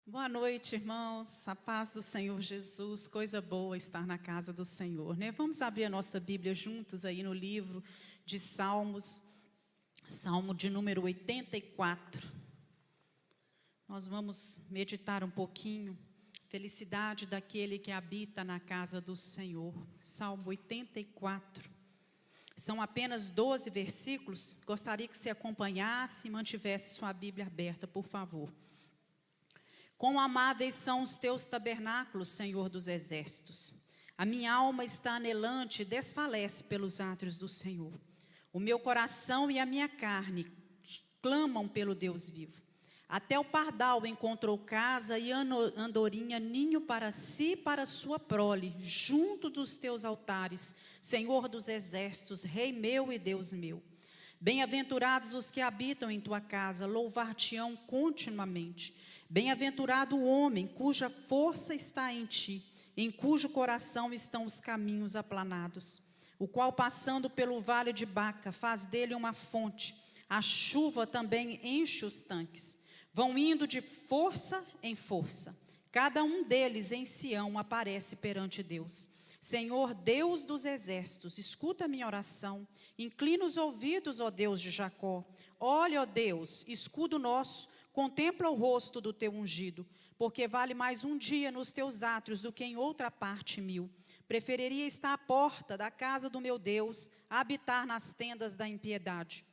Boa noite, irmãos. A paz do Senhor Jesus. Coisa boa estar na casa do Senhor, né? Vamos abrir a nossa Bíblia juntos aí no livro de Salmos, Salmo de número 84. Nós vamos meditar um pouquinho. Felicidade daquele que habita na casa do Senhor. Salmo 84. São apenas 12 versículos. Gostaria que você acompanhasse e mantivesse sua Bíblia aberta, por favor. Quão amáveis são os teus tabernáculos, Senhor dos exércitos. A minha alma está anelante e desfalece pelos átrios do Senhor. O meu coração e a minha carne clamam pelo Deus vivo. Até o pardal encontrou casa e a andorinha ninho para si e para sua prole, junto dos teus altares, Senhor dos exércitos, Rei meu e Deus meu. Bem-aventurados os que habitam em tua casa, louvar-te-ão continuamente. Bem-aventurado o homem cuja força está em ti, em cujo coração estão os caminhos aplanados, o qual passando pelo vale de Baca faz dele uma fonte, a chuva também enche os tanques. Vão indo de força em força, cada um deles em Sião aparece perante Deus. Senhor Deus dos exércitos, escuta a minha oração, inclina os ouvidos, ó Deus de Jacó. Olha, ó Deus, escudo nosso, contempla o rosto do teu ungido, porque vale mais um dia nos teus átrios do que em outra parte 1000. Preferiria estar à porta da casa do meu Deus, a habitar nas tendas da impiedade.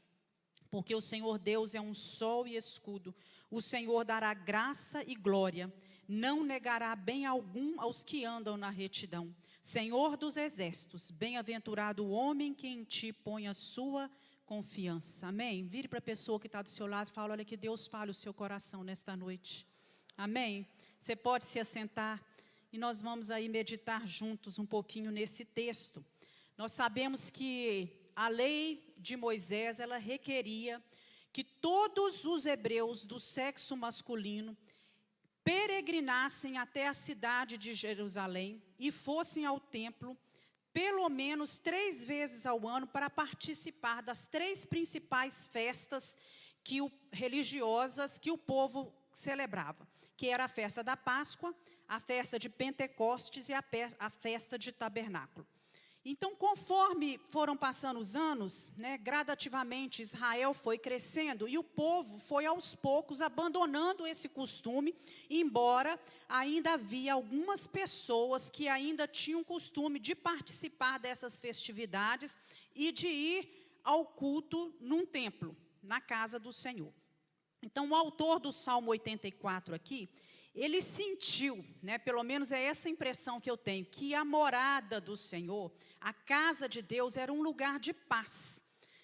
Porque o Senhor Deus é um sol e escudo, o Senhor dará graça e glória, não negará bem algum aos que andam na retidão. Senhor dos exércitos, bem-aventurado o homem que em ti põe a sua confiança. Amém? Vire para a pessoa que está do seu lado e fala: olha, que Deus fale o seu coração nesta noite. Amém? Você pode se assentar e nós vamos aí meditar juntos um pouquinho nesse texto. Nós sabemos que a lei de Moisés, ela requeria que todos os hebreus do sexo masculino peregrinassem até a cidade de Jerusalém e fossem ao templo pelo menos 3 vezes ao ano para participar das 3 principais festas religiosas que o povo celebrava, que era a festa da Páscoa, a festa de Pentecostes e a festa de Tabernáculo. Então, conforme foram passando os anos, gradativamente Israel foi crescendo e o povo foi aos poucos abandonando esse costume, embora ainda havia algumas pessoas que ainda tinham costume de participar dessas festividades e de ir ao culto num templo, na casa do Senhor. Então, o autor do Salmo 84 aqui, ele sentiu, pelo menos é essa impressão que eu tenho, que a morada do Senhor, a casa de Deus, era um lugar de paz.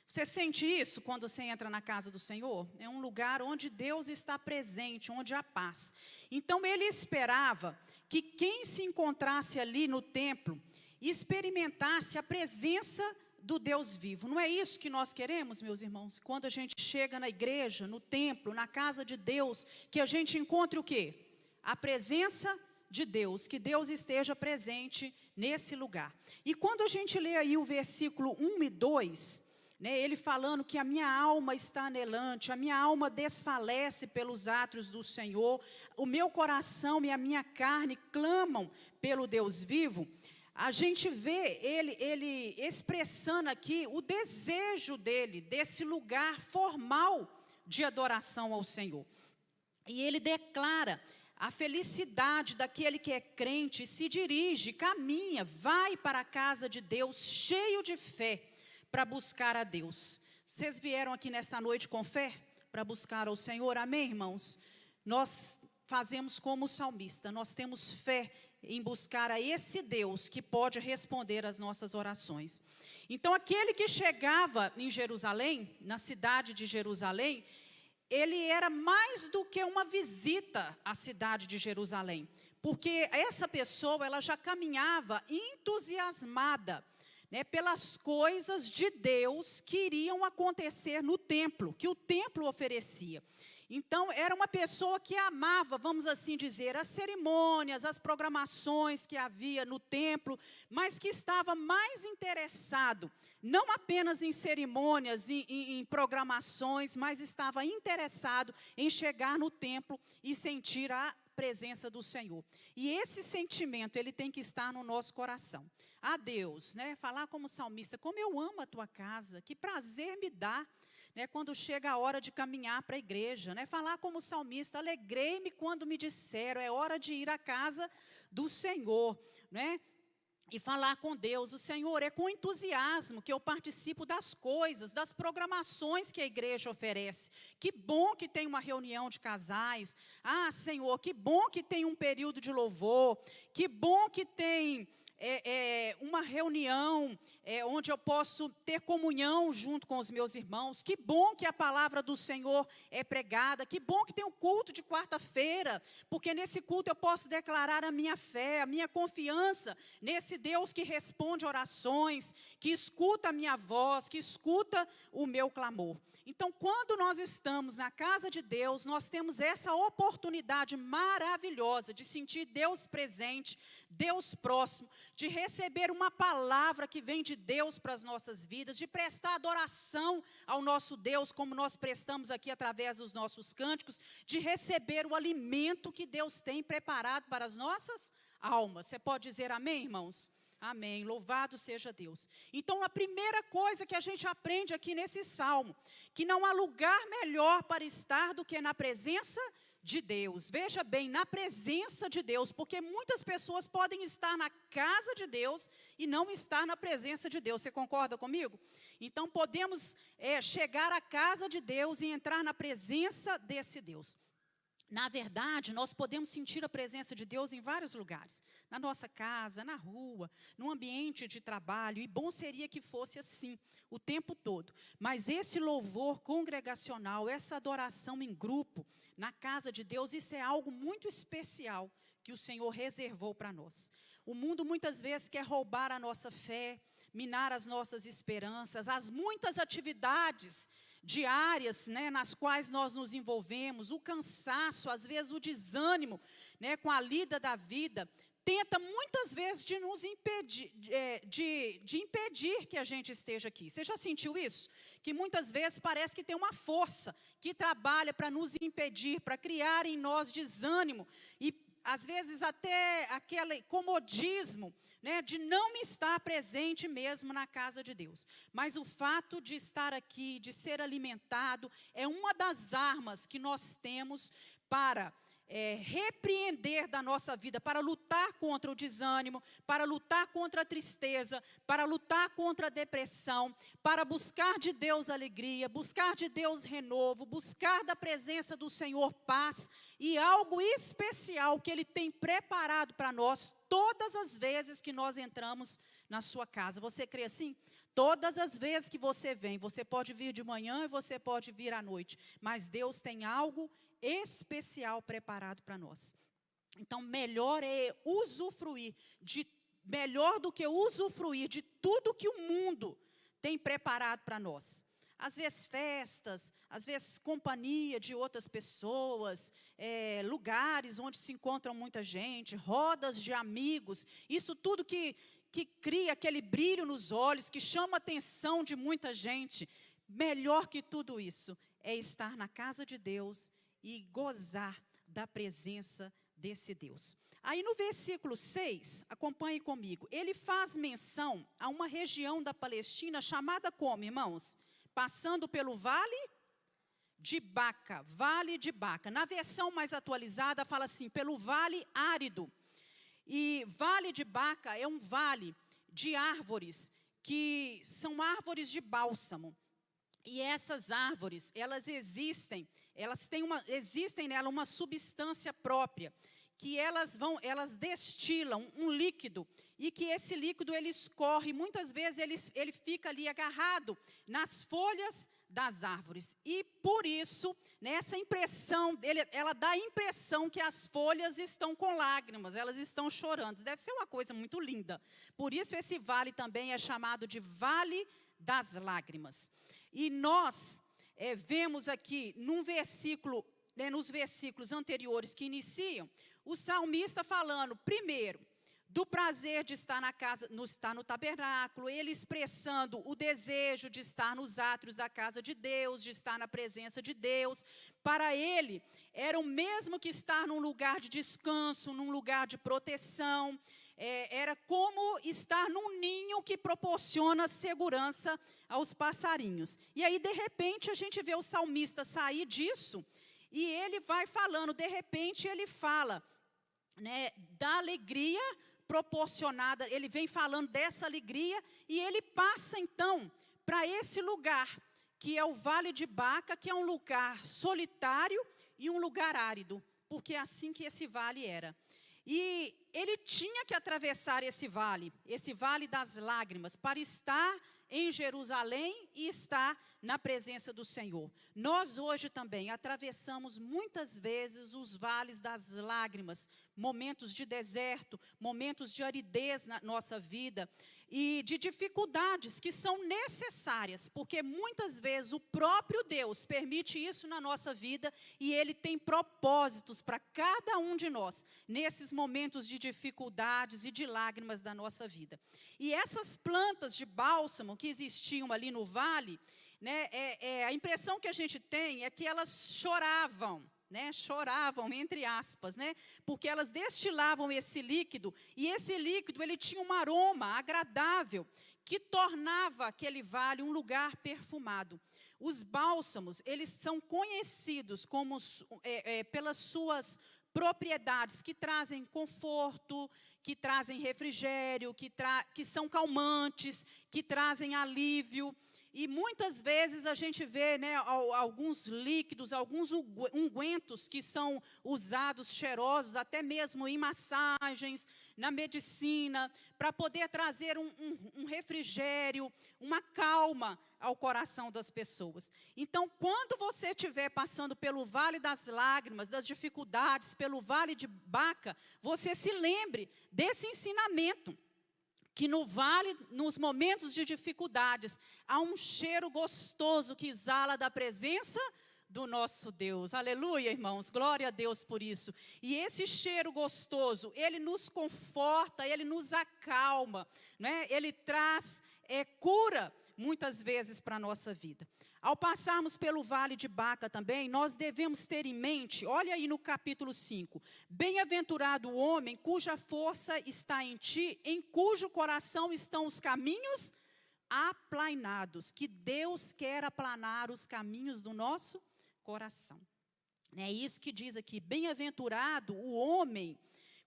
Você sente isso quando você entra na casa do Senhor? É um lugar onde Deus está presente, onde há paz. Então ele esperava que quem se encontrasse ali no templo experimentasse a presença do Deus vivo. Não é isso que nós queremos, meus irmãos? Quando a gente chega na igreja, no templo, na casa de Deus, que a gente encontre o quê? A presença de Deus, que Deus esteja presente nesse lugar. E quando a gente lê aí o versículo 1 e 2, ele falando que a minha alma está anelante, a minha alma desfalece pelos átrios do Senhor, o meu coração e a minha carne clamam pelo Deus vivo, a gente vê ele expressando aqui o desejo dele, desse lugar formal de adoração ao Senhor. E ele declara a felicidade daquele que é crente, se dirige, caminha, vai para a casa de Deus, cheio de fé, para buscar a Deus. Vocês vieram aqui nessa noite com fé para buscar ao Senhor, amém, irmãos? Nós fazemos como o salmista, nós temos fé em buscar a esse Deus que pode responder às nossas orações. Então, aquele que chegava em Jerusalém, na cidade de Jerusalém, ele era mais do que uma visita à cidade de Jerusalém, porque essa pessoa, ela já caminhava entusiasmada, pelas coisas de Deus que iriam acontecer no templo, que o templo oferecia. Então, era uma pessoa que amava, vamos assim dizer, as cerimônias, as programações que havia no templo, mas que estava mais interessado, não apenas em cerimônias, em programações, mas estava interessado em chegar no templo e sentir a presença do Senhor. E esse sentimento, ele tem que estar no nosso coração. A Deus, né? Falar como salmista, como eu amo a tua casa, que prazer me dá, né, quando chega a hora de caminhar para a igreja, né? Falar como salmista, alegrei-me quando me disseram, é hora de ir à casa do Senhor, né? E falar com Deus, o Senhor, é com entusiasmo que eu participo das coisas, das programações que a igreja oferece. Que bom que tem uma reunião de casais. Ah, Senhor, que bom que tem um período de louvor. Que bom que tem uma reunião onde eu posso ter comunhão junto com os meus irmãos. Que bom que a palavra do Senhor é pregada. Que bom que tem o culto de quarta-feira, porque nesse culto eu posso declarar a minha fé, a minha confiança nesse Deus que responde orações, que escuta a minha voz, que escuta o meu clamor. Então, quando nós estamos na casa de Deus, nós temos essa oportunidade maravilhosa de sentir Deus presente, Deus próximo, de receber uma palavra que vem de Deus para as nossas vidas, de prestar adoração ao nosso Deus, como nós prestamos aqui através dos nossos cânticos, de receber o alimento que Deus tem preparado para as nossas almas. Você pode dizer amém, irmãos? Amém, louvado seja Deus. Então, a primeira coisa que a gente aprende aqui nesse salmo, que não há lugar melhor para estar do que na presença de Deus. Veja bem, na presença de Deus, porque muitas pessoas podem estar na casa de Deus e não estar na presença de Deus. Você concorda comigo? Então, podemos chegar à casa de Deus e entrar na presença desse Deus. Na verdade, nós podemos sentir a presença de Deus em vários lugares. Na nossa casa, na rua, no ambiente de trabalho. E bom seria que fosse assim, o tempo todo. Mas esse louvor congregacional, essa adoração em grupo, na casa de Deus, isso é algo muito especial que o Senhor reservou para nós. O mundo muitas vezes quer roubar a nossa fé, minar as nossas esperanças, as muitas atividades diárias, né, nas quais nós nos envolvemos, o cansaço, às vezes o desânimo, né, com a lida da vida, tenta muitas vezes de nos impedir, de impedir que a gente esteja aqui. Você já sentiu isso? Que muitas vezes parece que tem uma força que trabalha para nos impedir, para criar em nós desânimo e às vezes até aquele comodismo, né, de não estar presente mesmo na casa de Deus. Mas o fato de estar aqui, de ser alimentado, é uma das armas que nós temos para repreender da nossa vida, para lutar contra o desânimo, para lutar contra a tristeza, para lutar contra a depressão, para buscar de Deus alegria, buscar de Deus renovo, buscar da presença do Senhor paz e algo especial que Ele tem preparado para nós todas as vezes que nós entramos na sua casa. Você crê assim? Todas as vezes que você vem, você pode vir de manhã e você pode vir à noite, mas Deus tem algo especial preparado para nós. Então, melhor do que usufruir de tudo que o mundo tem preparado para nós. Às vezes festas, às vezes companhia de outras pessoas, lugares onde se encontra muita gente, rodas de amigos, isso tudo que cria aquele brilho nos olhos, que chama a atenção de muita gente. Melhor que tudo isso é estar na casa de Deus e gozar da presença desse Deus. Aí no versículo 6, acompanhe comigo, ele faz menção a uma região da Palestina chamada como, irmãos? Passando pelo Vale de Baca, Vale de Baca. Na versão mais atualizada fala assim, pelo Vale Árido. E Vale de Baca é um vale de árvores, que são árvores de bálsamo. E essas árvores, existe nela uma substância própria, que elas destilam um líquido, e que esse líquido ele escorre, muitas vezes ele fica ali agarrado nas folhas das árvores. E por isso, nessa impressão, ela dá a impressão que as folhas estão com lágrimas, elas estão chorando. Deve ser uma coisa muito linda. Por isso esse vale também é chamado de Vale das Lágrimas. E nós vemos aqui num versículo, nos versículos anteriores que iniciam, o salmista falando, primeiro, do prazer de estar na casa, estar no tabernáculo, ele expressando o desejo de estar nos átrios da casa de Deus, de estar na presença de Deus. Para ele, era o mesmo que estar num lugar de descanso, num lugar de proteção. Era como estar num ninho que proporciona segurança aos passarinhos. E aí, de repente, a gente vê o salmista sair disso, e ele vai falando, de repente, ele fala, né, da alegria proporcionada, ele vem falando dessa alegria, e ele passa então para esse lugar, que é o Vale de Baca, que é um lugar solitário e um lugar árido, porque é assim que esse vale era. E ele tinha que atravessar esse vale das lágrimas, para estar em Jerusalém e estar na presença do Senhor. Nós hoje também atravessamos muitas vezes os vales das lágrimas, momentos de deserto, momentos de aridez na nossa vida e de dificuldades que são necessárias, porque muitas vezes o próprio Deus permite isso na nossa vida e Ele tem propósitos para cada um de nós, nesses momentos de dificuldades e de lágrimas da nossa vida. E essas plantas de bálsamo que existiam ali no vale, né, a impressão que a gente tem é que elas choravam, né, choravam, entre aspas, né, porque elas destilavam esse líquido, e esse líquido ele tinha um aroma agradável, que tornava aquele vale um lugar perfumado. Os bálsamos, eles são conhecidos como, pelas suas propriedades que trazem conforto, que trazem refrigério, que são calmantes, que trazem alívio. E muitas vezes a gente vê, né, alguns líquidos, alguns ungüentos que são usados, cheirosos, até mesmo em massagens, na medicina, para poder trazer um refrigério, uma calma ao coração das pessoas. Então, quando você estiver passando pelo vale das lágrimas, das dificuldades, pelo vale de Baca, você se lembre desse ensinamento, que no vale, nos momentos de dificuldades, há um cheiro gostoso que exala da presença do nosso Deus. Aleluia, irmãos, glória a Deus por isso. E esse cheiro gostoso, ele nos conforta, ele nos acalma, né? Ele traz cura, muitas vezes, para a nossa vida. Ao passarmos pelo vale de Baca também, nós devemos ter em mente, olha aí no capítulo 5, bem-aventurado o homem cuja força está em ti, em cujo coração estão os caminhos aplainados, que Deus quer aplanar os caminhos do nosso coração. É isso que diz aqui, bem-aventurado o homem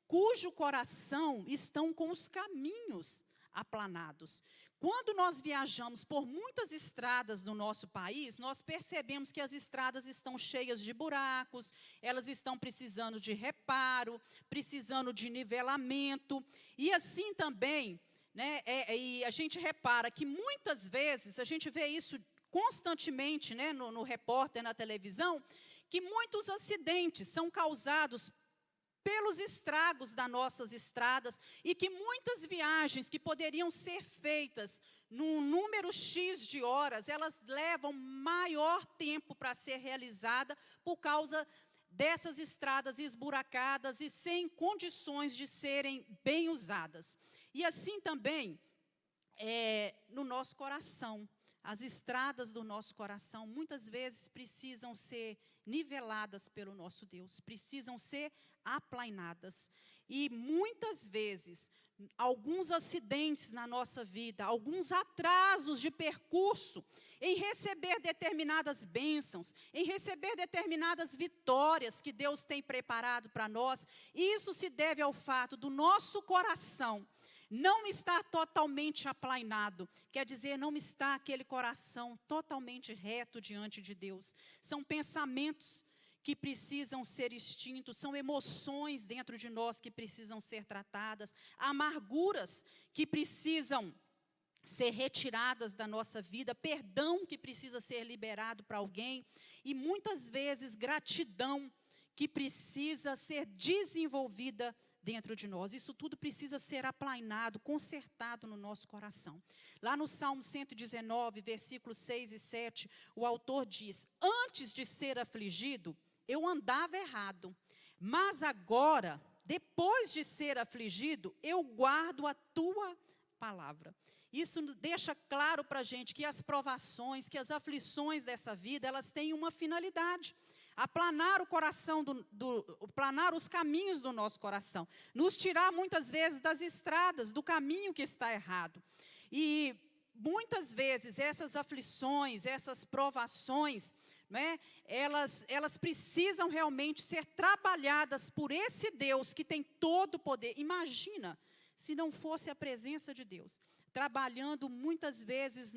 cujo coração estão com os caminhos aplanados. Quando nós viajamos por muitas estradas no nosso país, nós percebemos que as estradas estão cheias de buracos, elas estão precisando de reparo, precisando de nivelamento, e assim também, né, e a gente repara que muitas vezes, a gente vê isso constantemente, né, no repórter, na televisão, que muitos acidentes são causados pelos estragos das nossas estradas, e que muitas viagens que poderiam ser feitas num número X de horas, elas levam maior tempo para ser realizada por causa dessas estradas esburacadas e sem condições de serem bem usadas. E assim também no nosso coração. As estradas do nosso coração muitas vezes precisam ser niveladas pelo nosso Deus, precisam ser aplainadas. E muitas vezes, alguns acidentes na nossa vida, alguns atrasos de percurso, em receber determinadas bênçãos, em receber determinadas vitórias que Deus tem preparado para nós, isso se deve ao fato do nosso coração não está totalmente aplainado, quer dizer, não está aquele coração totalmente reto diante de Deus. São pensamentos que precisam ser extintos, são emoções dentro de nós que precisam ser tratadas, amarguras que precisam ser retiradas da nossa vida, perdão que precisa ser liberado para alguém, e muitas vezes gratidão que precisa ser desenvolvida dentro de nós. Isso tudo precisa ser aplainado, consertado no nosso coração. Lá no Salmo 119, versículos 6 e 7, o autor diz: antes de ser afligido, eu andava errado, mas agora depois de ser afligido, eu guardo a tua palavra. Isso deixa claro para a gente que as provações, que as aflições dessa vida, elas têm uma finalidade: aplanar o coração, aplanar os caminhos do nosso coração, nos tirar muitas vezes das estradas, do caminho que está errado. E muitas vezes essas aflições, essas provações, né, elas precisam realmente ser trabalhadas por esse Deus que tem todo o poder. Imagina se não fosse a presença de Deus trabalhando muitas vezes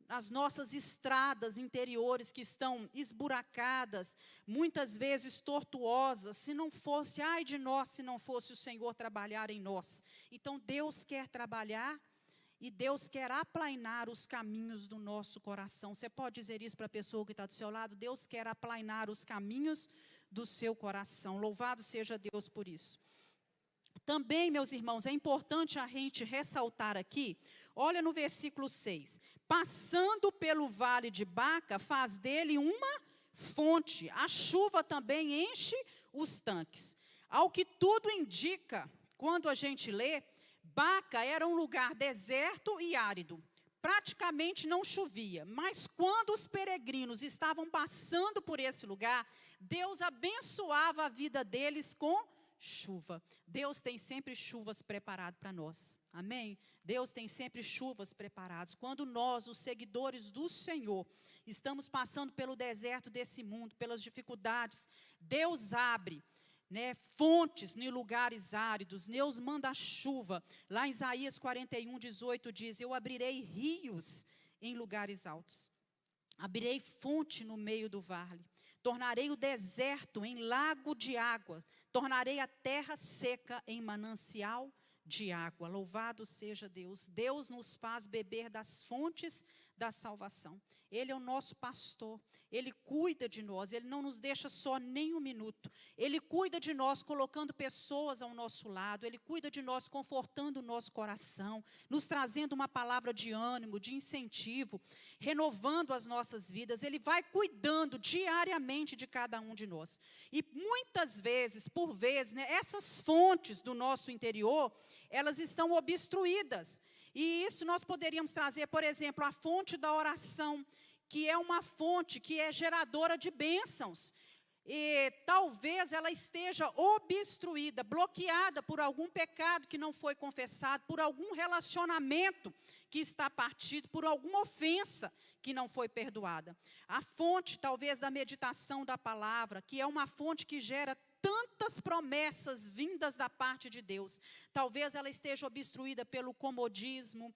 nas nossas estradas interiores que estão esburacadas, muitas vezes tortuosas, se não fosse, ai de nós, se não fosse o Senhor trabalhar em nós. Então Deus quer trabalhar e Deus quer aplainar os caminhos do nosso coração. Você pode dizer isso para a pessoa que está do seu lado? Deus quer aplainar os caminhos do seu coração. Louvado seja Deus por isso. Também, meus irmãos, é importante a gente ressaltar aqui, olha no versículo 6. Passando pelo vale de Baca, faz dele uma fonte. A chuva também enche os tanques. Ao que tudo indica, quando a gente lê, Baca era um lugar deserto e árido. Praticamente não chovia, mas quando os peregrinos estavam passando por esse lugar, Deus abençoava a vida deles com chuva. Deus tem sempre chuvas preparadas para nós. Amém? Deus tem sempre chuvas preparadas. Quando nós, os seguidores do Senhor, estamos passando pelo deserto desse mundo, pelas dificuldades, Deus abre, né, fontes em lugares áridos. Deus manda a chuva. Lá em Isaías 41:18 diz: eu abrirei rios em lugares altos. Abrirei fonte no meio do vale. Tornarei o deserto em lago de água. Tornarei a terra seca em manancial de água. Louvado seja Deus. Deus nos faz beber das fontes da salvação. Ele é o nosso pastor. Ele cuida de nós. Ele não nos deixa só nem um minuto. Ele cuida de nós colocando pessoas ao nosso lado. Ele cuida de nós confortando o nosso coração, nos trazendo uma palavra de ânimo, de incentivo, renovando as nossas vidas. Ele vai cuidando diariamente de cada um de nós. E muitas vezes, por vezes, né, essas fontes do nosso interior, elas estão obstruídas. E isso nós poderíamos trazer, por exemplo, a fonte da oração, que é uma fonte que é geradora de bênçãos. E talvez ela esteja obstruída, bloqueada por algum pecado que não foi confessado, por algum relacionamento que está partido, por alguma ofensa que não foi perdoada. A fonte, talvez, da meditação da palavra, que é uma fonte que gera tantas promessas vindas da parte de Deus. Talvez ela esteja obstruída pelo comodismo,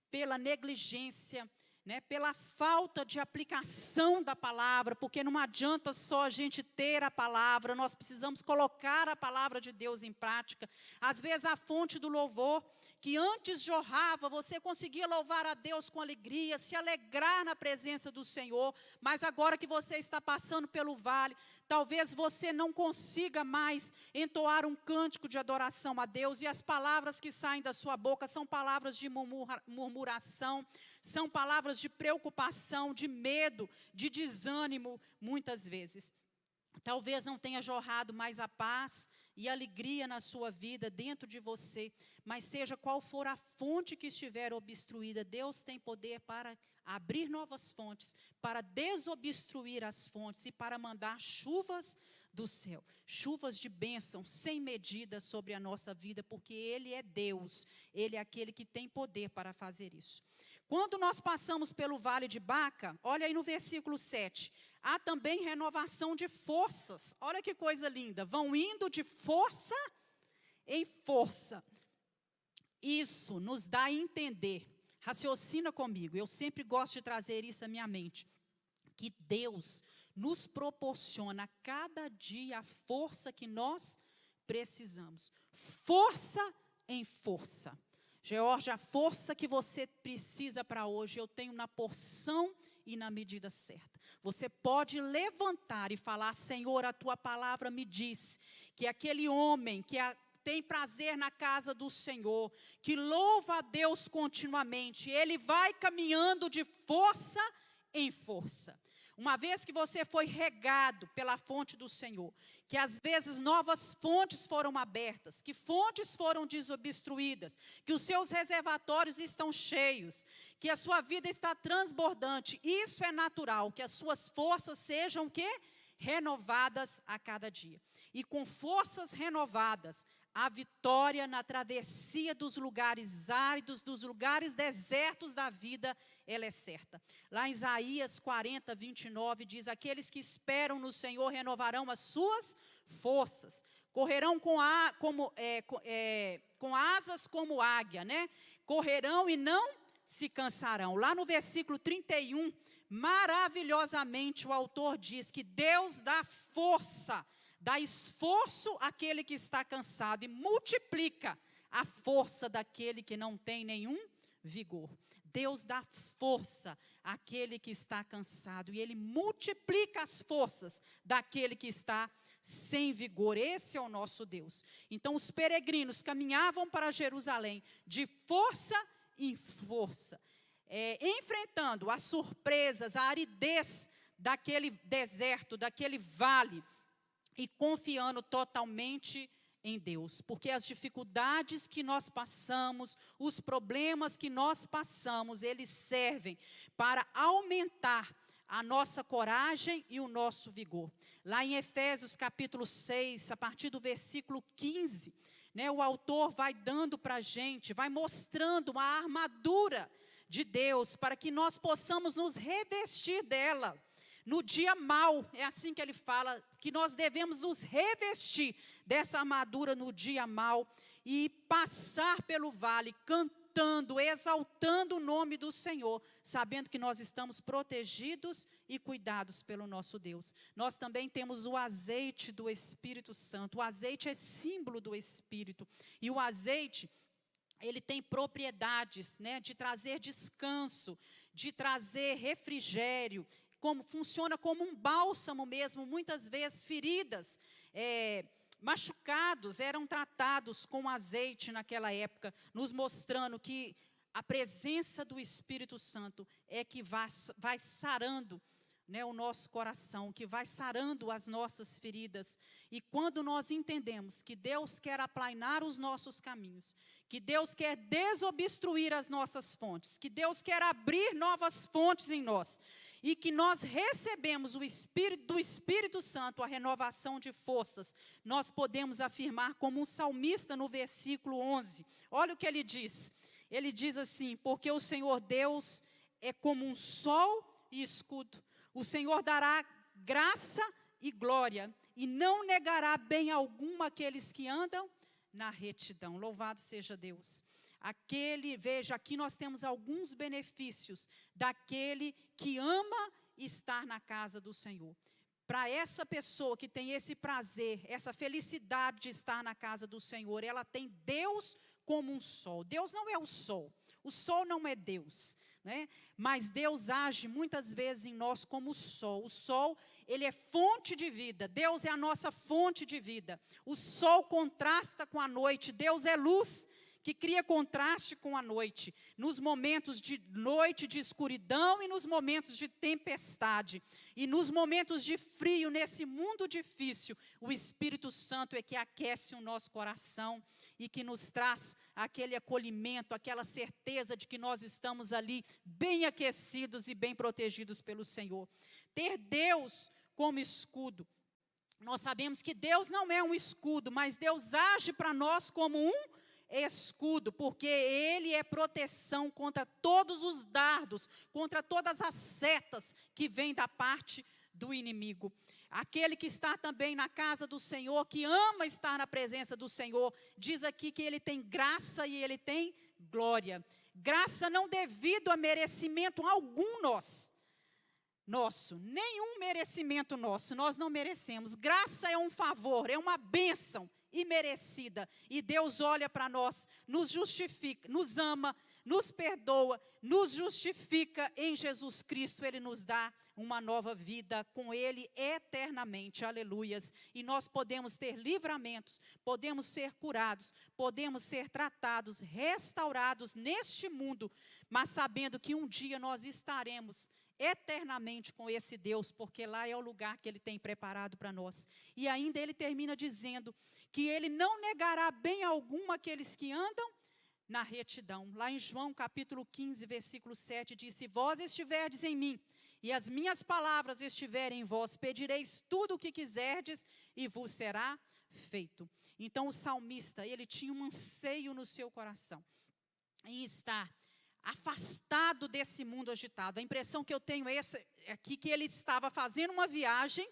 pela negligência, né, pela falta de aplicação da palavra, porque não adianta só a gente ter a palavra, nós precisamos colocar a palavra de Deus em prática. Às vezes a fonte do louvor, que antes jorrava, você conseguia louvar a Deus com alegria, se alegrar na presença do Senhor, mas agora que você está passando pelo vale, talvez você não consiga mais entoar um cântico de adoração a Deus, e as palavras que saem da sua boca são palavras de murmuração, são palavras de preocupação, de medo, de desânimo, muitas vezes. Talvez não tenha jorrado mais a paz e alegria na sua vida, dentro de você, mas seja qual for a fonte que estiver obstruída, Deus tem poder para abrir novas fontes, para desobstruir as fontes e para mandar chuvas do céu, chuvas de bênção sem medida sobre a nossa vida, porque Ele é Deus, Ele é aquele que tem poder para fazer isso. Quando nós passamos pelo vale de Baca, olha aí no versículo 7, há também renovação de forças. Olha que coisa linda, vão indo de força em força. Isso nos dá a entender, raciocina comigo, eu sempre gosto de trazer isso à minha mente, que Deus nos proporciona cada dia a força que nós precisamos. Força em força. Georgia, a força que você precisa para hoje, eu tenho na porção e na medida certa. Você pode levantar e falar: Senhor, a tua palavra me diz que aquele homem que tem prazer na casa do Senhor, que louva a Deus continuamente, ele vai caminhando de força em força. Uma vez que você foi regado pela fonte do Senhor, que às vezes novas fontes foram abertas, que fontes foram desobstruídas, que os seus reservatórios estão cheios, que a sua vida está transbordante, isso é natural, que as suas forças sejam o quê? Renovadas a cada dia. E com forças renovadas, a vitória na travessia dos lugares áridos, dos lugares desertos da vida, ela é certa. Lá em Isaías 40, 29, diz: aqueles que esperam no Senhor renovarão as suas forças, correrão com asas como águia, né? Correrão e não se cansarão. Lá no versículo 31, maravilhosamente o autor diz que Deus dá força, dá esforço àquele que está cansado e multiplica a força daquele que não tem nenhum vigor. Deus dá força àquele que está cansado e Ele multiplica as forças daquele que está sem vigor. Esse é o nosso Deus. Então os peregrinos caminhavam para Jerusalém de força em força, enfrentando as surpresas, a aridez daquele deserto, daquele vale, e confiando totalmente em Deus, porque as dificuldades que nós passamos, os problemas que nós passamos, eles servem para aumentar a nossa coragem e o nosso vigor. Lá em Efésios capítulo 6, a partir do versículo 15, né, o autor vai dando para a gente, vai mostrando uma armadura de Deus, para que nós possamos nos revestir dela. No dia mau, é assim que ele fala, que nós devemos nos revestir dessa armadura no dia mau e passar pelo vale cantando, exaltando o nome do Senhor, sabendo que nós estamos protegidos e cuidados pelo nosso Deus. Nós também temos o azeite do Espírito Santo. O azeite é símbolo do Espírito. E o azeite, ele tem propriedades, né, de trazer descanso, de trazer refrigério, funciona como um bálsamo mesmo. Muitas vezes feridas, machucados eram tratados com azeite naquela época, nos mostrando que a presença do Espírito Santo é que vai sarando, né, o nosso coração, que vai sarando as nossas feridas. E quando nós entendemos que Deus quer aplainar os nossos caminhos, que Deus quer desobstruir as nossas fontes, que Deus quer abrir novas fontes em nós, e que nós recebemos o Espírito do Espírito Santo, a renovação de forças, nós podemos afirmar como um salmista no versículo 11. Olha o que ele diz. Ele diz assim: porque o Senhor Deus é como um sol e escudo. O Senhor dará graça e glória, e não negará bem algum àqueles que andam na retidão. Louvado seja Deus. Veja, aqui nós temos alguns benefícios daquele que ama estar na casa do Senhor. Para essa pessoa que tem esse prazer, essa felicidade de estar na casa do Senhor, ela tem Deus como um sol. Deus não é o sol não é Deus, né? Mas Deus age muitas vezes em nós como o sol. O sol, ele é fonte de vida, Deus é a nossa fonte de vida. O sol contrasta com a noite, Deus é luz, que cria contraste com a noite, nos momentos de noite, de escuridão e nos momentos de tempestade. E nos momentos de frio, nesse mundo difícil, o Espírito Santo é que aquece o nosso coração e que nos traz aquele acolhimento, aquela certeza de que nós estamos ali bem aquecidos e bem protegidos pelo Senhor. Ter Deus como escudo. Nós sabemos que Deus não é um escudo, mas Deus age para nós como um escudo, porque Ele é proteção contra todos os dardos, contra todas as setas que vêm da parte do inimigo. Aquele que está também na casa do Senhor, que ama estar na presença do Senhor, diz aqui que ele tem graça e ele tem glória. Graça não devido a merecimento algum nosso, nenhum merecimento nosso, nós não merecemos. Graça é um favor, é uma bênção imerecida, e Deus olha para nós, nos justifica, nos ama, nos perdoa, nos justifica em Jesus Cristo. Ele nos dá uma nova vida com Ele eternamente, aleluias. E nós podemos ter livramentos, podemos ser curados, podemos ser tratados, restaurados neste mundo, mas sabendo que um dia nós estaremos eternamente com esse Deus, porque lá é o lugar que Ele tem preparado para nós. E ainda Ele termina dizendo que Ele não negará bem algum aqueles que andam na retidão. Lá em João capítulo 15, versículo 7, diz: se vós estiverdes em mim, e as minhas palavras estiverem em vós, pedireis tudo o que quiserdes, e vos será feito. Então o salmista, ele tinha um anseio no seu coração, em estar afastado desse mundo agitado. A impressão que eu tenho é essa aqui, que ele estava fazendo uma viagem,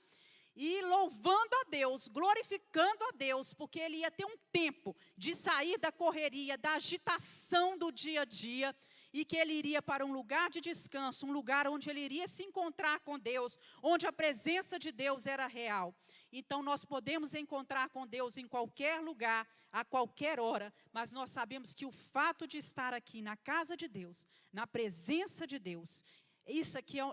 e louvando a Deus, glorificando a Deus, porque ele ia ter um tempo de sair da correria, da agitação do dia a dia, e que ele iria para um lugar de descanso, um lugar onde ele iria se encontrar com Deus, onde a presença de Deus era real. Então nós podemos encontrar com Deus em qualquer lugar, a qualquer hora, mas nós sabemos que o fato de estar aqui na casa de Deus, na presença de Deus,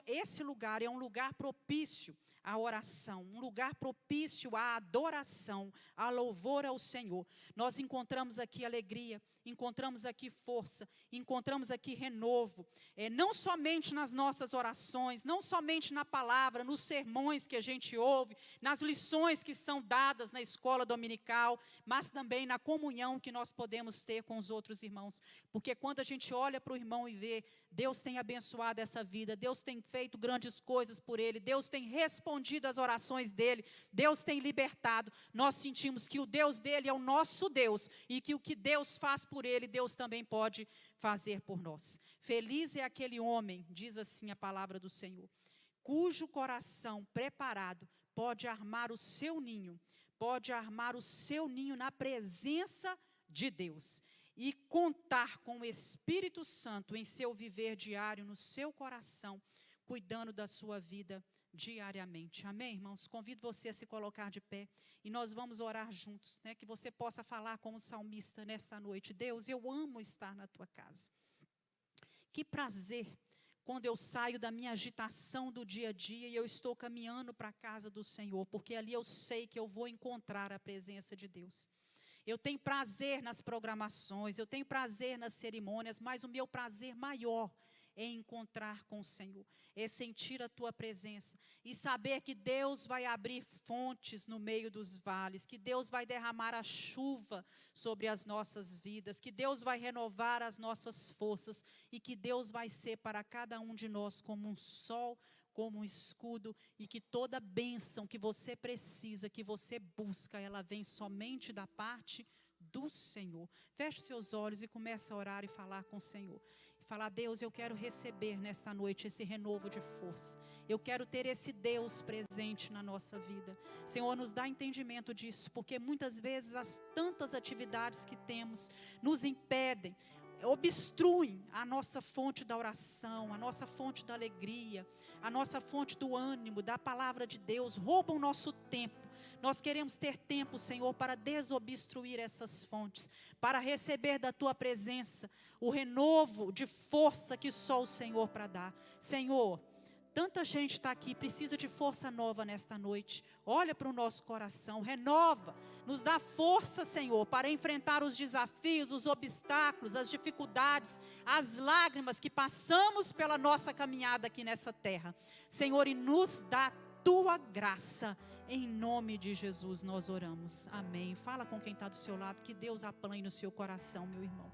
esse lugar é um lugar propício à oração, um lugar propício à adoração, a louvor ao Senhor. Nós encontramos aqui alegria, encontramos aqui força, encontramos aqui renovo, não somente nas nossas orações, não somente na palavra, nos sermões que a gente ouve, nas lições que são dadas na escola dominical, mas também na comunhão que nós podemos ter com os outros irmãos, porque quando a gente olha para o irmão e vê, Deus tem abençoado essa vida, Deus tem feito grandes coisas por ele, Deus tem respondido às orações dele, Deus tem libertado, nós sentimos que o Deus dele é o nosso Deus, e que o que Deus faz por ele, Deus também pode fazer por nós. Feliz é aquele homem, diz assim a palavra do Senhor, cujo coração preparado pode armar o seu ninho na presença de Deus, e contar com o Espírito Santo em seu viver diário, no seu coração, cuidando da sua vida diariamente. Amém, irmãos? Convido você a se colocar de pé e nós vamos orar juntos, né? Que você possa falar como salmista nesta noite: Deus, eu amo estar na tua casa. Que prazer quando eu saio da minha agitação do dia a dia e eu estou caminhando para a casa do Senhor, porque ali eu sei que eu vou encontrar a presença de Deus. Eu tenho prazer nas programações, eu tenho prazer nas cerimônias, mas o meu prazer maior é encontrar com o Senhor, é sentir a tua presença e saber que Deus vai abrir fontes no meio dos vales, que Deus vai derramar a chuva sobre as nossas vidas, que Deus vai renovar as nossas forças e que Deus vai ser para cada um de nós como um sol, como um escudo, e que toda bênção que você precisa, que você busca, ela vem somente da parte do Senhor. Feche seus olhos e comece a orar e falar com o Senhor. E falar: Deus, eu quero receber nesta noite esse renovo de força. Eu quero ter esse Deus presente na nossa vida. Senhor, nos dá entendimento disso, porque muitas vezes as tantas atividades que temos nos impedem, obstruem a nossa fonte da oração, a nossa fonte da alegria, a nossa fonte do ânimo, da palavra de Deus, roubam o nosso tempo. Nós queremos ter tempo, Senhor, para desobstruir essas fontes, para receber da tua presença o renovo de força que só o Senhor para dar. Senhor, tanta gente está aqui, precisa de força nova nesta noite. Olha para o nosso coração, renova, nos dá força, Senhor, para enfrentar os desafios, os obstáculos, as dificuldades, as lágrimas que passamos pela nossa caminhada aqui nessa terra. Senhor, e nos dá tua graça, em nome de Jesus nós oramos, amém. Fala com quem está do seu lado, que Deus aplane no seu coração, meu irmão.